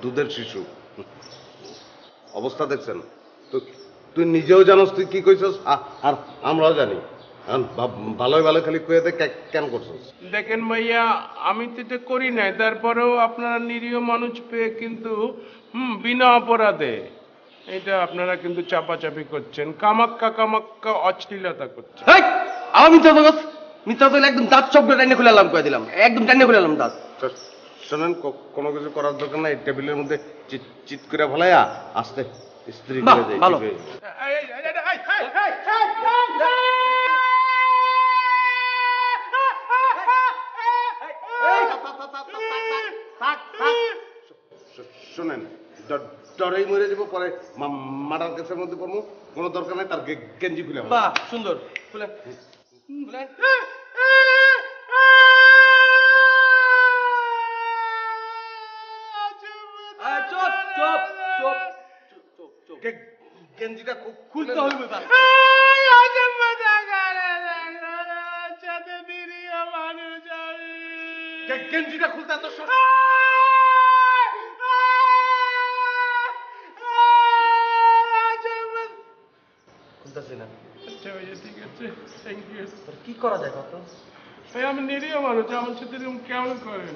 দুধের শিশু অবস্থা দেখছেন তো তুই নিজেও জানোস তুই কি কইছস আর আমরাও জানি ভালোই ভালো খালি কয়ে দে কেন করছস দেখেন ভাইয়া আমি তো এটা করি নাই তারপরেও আপনারা নিরীহ মানুষ পেয়ে কিন্তু বিনা অপরাধে এটা আপনারা কিন্তু চাপাচাপি করছেন কামাক্কা কামাক্কা অশ্লীলতা করছেন হেই আমার মিথ্যা তো একদম দাঁত সব টাইনে খুলে আলাম কয়ে দিলাম একদম টাইনে খুলে আলাম দাঁত শোনেন কোনো কিছু করার দরকার নাই টেবিলের মধ্যে চিৎ করে ফেলাইয়া আস্তে স্ত্রী বাহ, করে দেয় ভালো। শোনেন ডরেই মরে যাবো পরে মার্ডার কেসের মধ্যে পড়বো কোনো দরকার নাই তার গেঞ্জি খুলে ফেলো। বাহ সুন্দর খুলে খুলেন। চুপ চুপ চুপ চুপ চুপ গেঞ্জিটা খুলতে হইবে বাস গেঞ্জিটা খুলতে এত খুলতেছি না আচ্ছা ভাইয়া ঠিক আছে থ্যাংক ইউ কি করা যায় কত ভাই আমি নিরীহ মানুষ আমার সাথে এরকম কেমন করেন